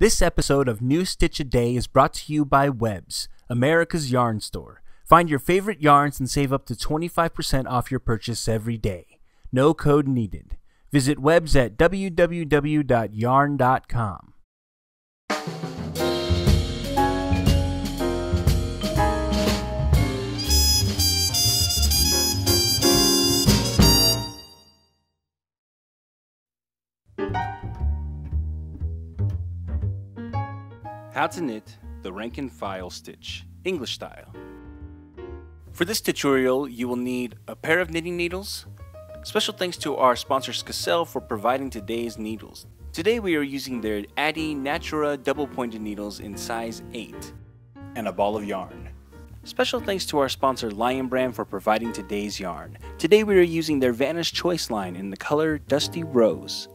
This episode of New Stitch a Day is brought to you by Webs, America's yarn store. Find your favorite yarns and save up to 25% off your purchase every day. No code needed. Visit Webs at www.yarn.com. How to knit the rank and file stitch, English style. For this tutorial, you will need a pair of knitting needles. Special thanks to our sponsor Skacel for providing today's needles. Today we are using their Addi Natura double pointed needles in size 8 and a ball of yarn. Special thanks to our sponsor Lion Brand for providing today's yarn. Today we are using their Vanish Choice line in the color Dusty Rose.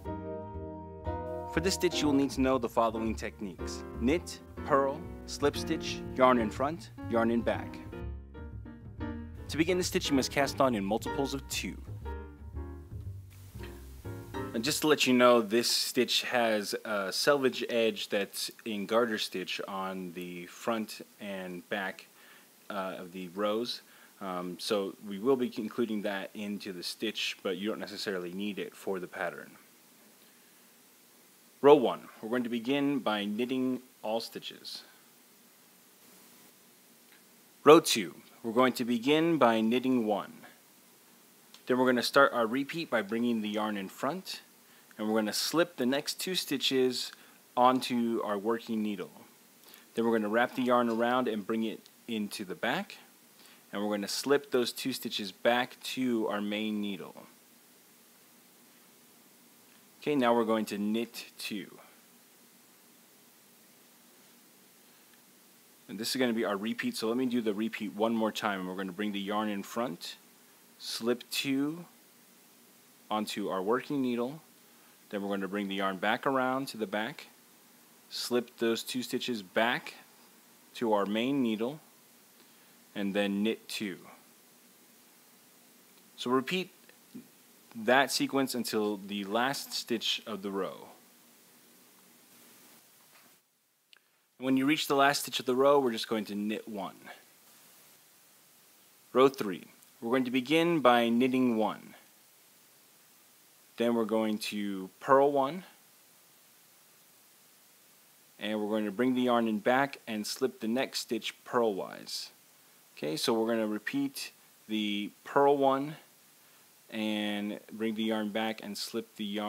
For this stitch, you will need to know the following techniques: knit, purl, slip stitch, yarn in front, yarn in back. To begin the stitch, you must cast on in multiples of 2. And just to let you know, this stitch has a selvage edge that's in garter stitch on the front and back of the rows. So we will be including that into the stitch, but you don't necessarily need it for the pattern. Row 1, we're going to begin by knitting all stitches. Row 2, we're going to begin by knitting 1. Then we're going to start our repeat by bringing the yarn in front, and we're going to slip the next 2 stitches onto our working needle. Then we're going to wrap the yarn around and bring it into the back, and we're going to slip those 2 stitches back to our main needle. Okay, now we're going to knit 2. And this is going to be our repeat, so let me do the repeat one more time. And we're going to bring the yarn in front, slip 2 onto our working needle, then we're going to bring the yarn back around to the back, slip those 2 stitches back to our main needle, and then knit 2. So repeat that sequence until the last stitch of the row. When you reach the last stitch of the row, we're just going to knit 1. Row 3. We're going to begin by knitting 1. Then we're going to purl 1. And we're going to bring the yarn in back and slip the next stitch purlwise. Okay, so we're going to repeat the purl 1 and bring the yarn back and slip the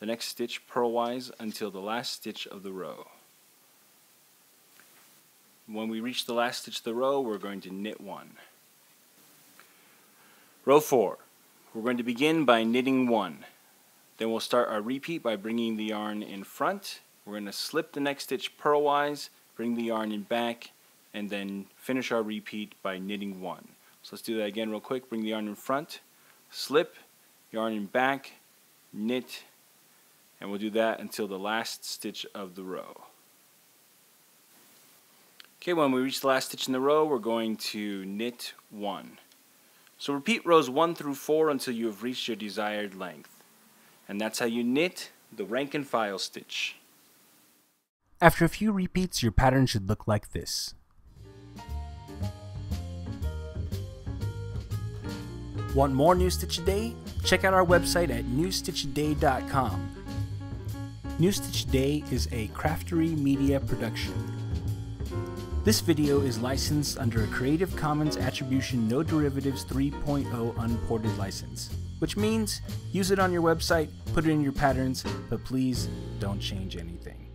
next stitch purlwise until the last stitch of the row. When we reach the last stitch of the row, we're going to knit 1. Row 4. We're going to begin by knitting 1. Then we'll start our repeat by bringing the yarn in front. We're going to slip the next stitch purlwise, bring the yarn in back, and then finish our repeat by knitting 1. So let's do that again real quick. Bring the yarn in front, slip, yarn in back, knit, and we'll do that until the last stitch of the row. Okay, when we reach the last stitch in the row, we're going to knit 1. So repeat rows 1 through 4 until you have reached your desired length. And that's how you knit the rank and file stitch. After a few repeats, your pattern should look like this. Want more New Stitch a Day? Check out our website at newstitchaday.com. New Stitch a Day is a Craftery Media production. This video is licensed under a Creative Commons Attribution No Derivatives 3.0 unported license, which means use it on your website, put it in your patterns, but please don't change anything.